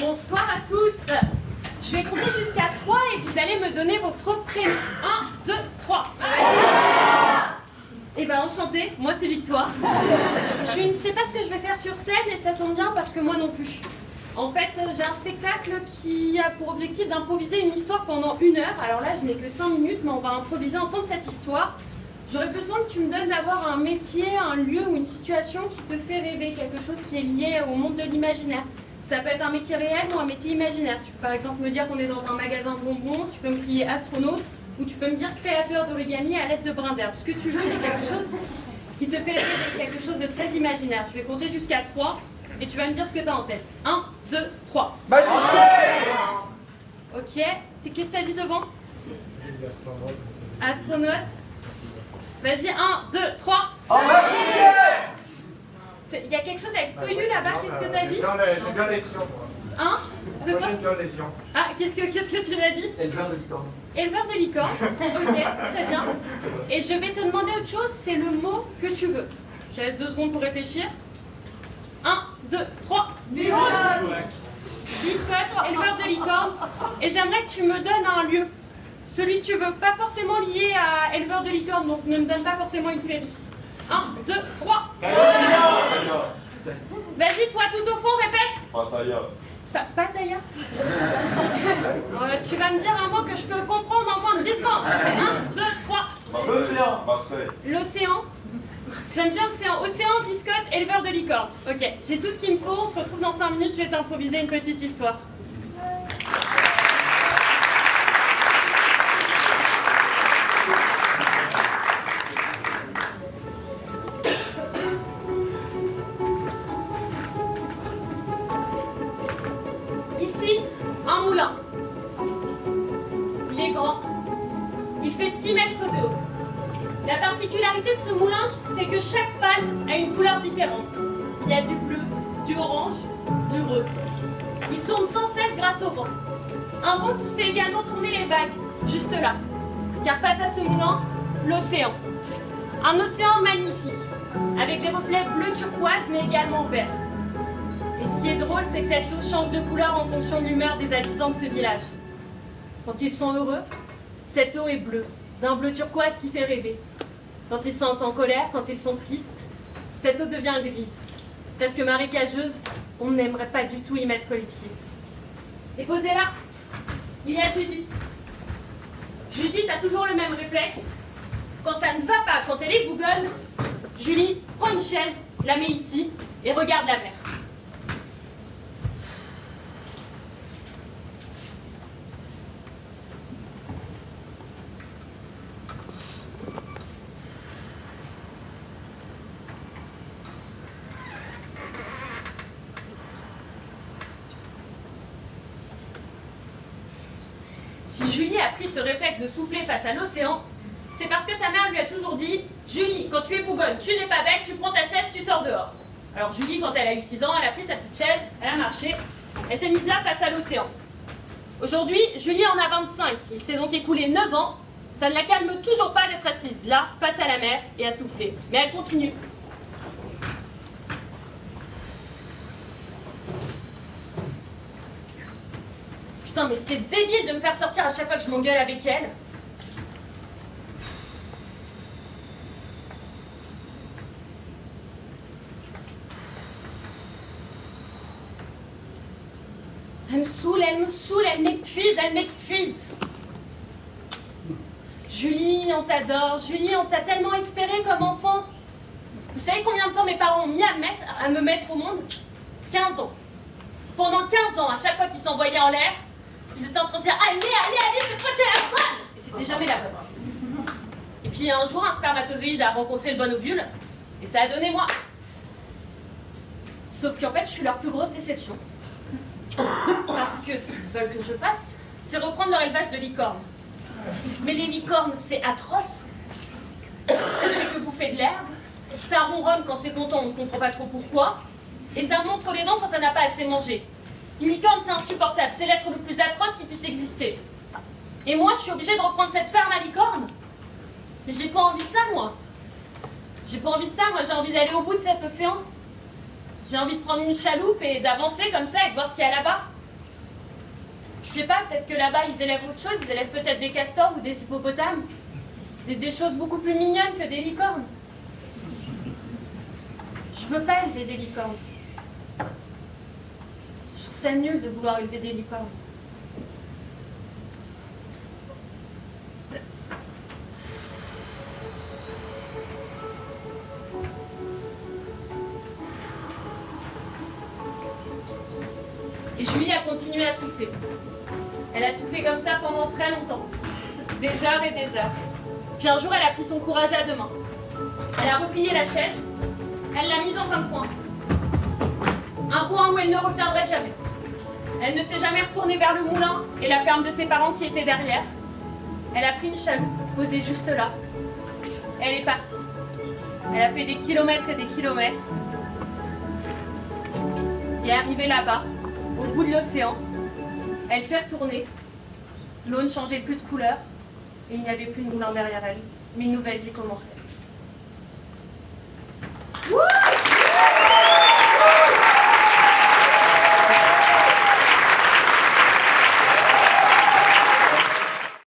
Bonsoir à tous. Je vais compter jusqu'à 3 et vous allez me donner votre prénom. 1, 2, 3. Eh ben enchantée, moi c'est Victoire. Je ne sais pas ce que je vais faire sur scène et ça tombe bien parce que moi non plus. En fait, j'ai un spectacle qui a pour objectif d'improviser une histoire pendant 1 heure. Alors là, je n'ai que 5 minutes, mais on va improviser ensemble cette histoire. J'aurais besoin que tu me donnes d'avoir un métier, un lieu ou une situation qui te fait rêver, quelque chose qui est lié au monde de l'imaginaire. Ça peut être un métier réel ou un métier imaginaire. Tu peux par exemple me dire qu'on est dans un magasin de bonbons, tu peux me crier astronaute, ou tu peux me dire créateur d'origami à l'aide de brins d'herbe. Ce que tu veux, il y a quelque chose qui te fait rêver, quelque chose de très imaginaire. Je vais compter jusqu'à 3 et tu vas me dire ce que tu as en tête. 1, 2, 3. Ok. Qu'est-ce que tu as dit devant? Astronaute. Vas-y, 1, 2, 3. Il y a quelque chose avec feuillu là-bas, qu'est-ce que tu as dit? J'ai bien les sions. Hein? De quoi? J'ai bien les sions. Ah, qu'est-ce que tu l'as dit? Éleveur de licorne. Éleveur de licorne. Ok, très bien. Et je vais te demander autre chose, c'est le mot que tu veux. Je te laisse 2 secondes pour réfléchir. 1, 2, 3. Biscotte, éleveur de licorne. Et j'aimerais que tu me donnes un lieu. Celui que tu veux, pas forcément lié à éleveur de licorne, donc ne me donne pas forcément une prairie. 1, 2, 3. Vas-y, toi, tout au fond, répète. Pattaya. Tu vas me dire un mot que je peux comprendre en moins de 10 secondes. 1, 2, 3. L'océan. Marseille. L'océan. J'aime bien l'océan. Océan, biscotte, éleveur de licorne. Ok, j'ai tout ce qu'il me faut. On se retrouve dans 5 minutes. Je vais t'improviser une petite histoire. Ici, un moulin. Il est grand. Il fait 6 mètres de haut. La particularité de ce moulin, c'est que chaque pale a une couleur différente. Il y a du bleu, du orange, du rose. Il tourne sans cesse grâce au vent. Un vent qui fait également tourner les vagues, juste là. Car face à ce moulin, l'océan. Un océan magnifique, avec des reflets bleu turquoise, mais également vert. Et ce qui est drôle, c'est que cette eau change de couleur en fonction de l'humeur des habitants de ce village. Quand ils sont heureux, cette eau est bleue, d'un bleu turquoise qui fait rêver. Quand ils sont en colère, quand ils sont tristes, cette eau devient grise, presque marécageuse, on n'aimerait pas du tout y mettre les pieds. Et posez là, il y a Judith. Judith a toujours le même réflexe. Quand ça ne va pas, quand elle est bougonne, Julie prend une chaise, la met ici et regarde la mer. Si Julie a pris ce réflexe de souffler face à l'océan, c'est parce que sa mère lui a toujours dit « Julie, quand tu es bougonne, tu n'es pas belle, tu prends ta chaise, tu sors dehors. » Alors Julie, quand elle a eu 6 ans, elle a pris sa petite chaise, elle a marché, elle s'est mise là face à l'océan. Aujourd'hui, Julie en a 25, il s'est donc écoulé 9 ans, ça ne la calme toujours pas d'être assise là, face à la mer, et à souffler. Mais elle continue. Putain, mais c'est débile de me faire sortir à chaque fois que je m'engueule avec elle. Elle m'épuise. Julie, on t'adore. Julie, on t'a tellement espéré comme enfant. Vous savez combien de temps mes parents ont mis à me mettre au monde? 15 ans. Pendant 15 ans, à chaque fois qu'ils s'envoyaient en l'air, ils étaient en train de dire « Allez, cette fois c'est la bonne !» Et c'était jamais la bonne. Et puis un jour, un spermatozoïde a rencontré le bon ovule, et ça a donné moi. Sauf qu'en fait, je suis leur plus grosse déception. Parce que ce qu'ils veulent que je fasse, c'est reprendre leur élevage de licornes. Mais les licornes, c'est atroce. Ça ne fait que bouffer de l'herbe, ça ronronne quand c'est content, on ne comprend pas trop pourquoi, et ça montre les dents quand ça n'a pas assez mangé. Une licorne, c'est insupportable, c'est l'être le plus atroce qui puisse exister. Et moi, je suis obligée de reprendre cette ferme à licorne. Mais j'ai pas envie de ça, moi. J'ai pas envie de ça, moi j'ai envie d'aller au bout de cet océan. J'ai envie de prendre une chaloupe et d'avancer comme ça et de voir ce qu'il y a là-bas. Je sais pas, peut-être que là-bas, ils élèvent autre chose. Ils élèvent peut-être des castors ou des hippopotames. Des choses beaucoup plus mignonnes que des licornes. Je veux pas élever des licornes. Je trouve ça nul de vouloir élever des licornes. Et Julie a continué à souffler. Elle a soufflé comme ça pendant très longtemps. Des heures et des heures. Puis un jour, elle a pris son courage à deux mains. Elle a replié la chaise. Elle l'a mis dans un coin. Un coin où elle ne reviendrait jamais. Elle ne s'est jamais retournée vers le moulin et la ferme de ses parents qui était derrière. Elle a pris une chaloupe posée juste là. Elle est partie. Elle a fait des kilomètres et des kilomètres. Et arrivée là-bas, au bout de l'océan, elle s'est retournée. L'eau ne changeait plus de couleur et il n'y avait plus de moulin derrière elle. Mais une nouvelle vie commençait.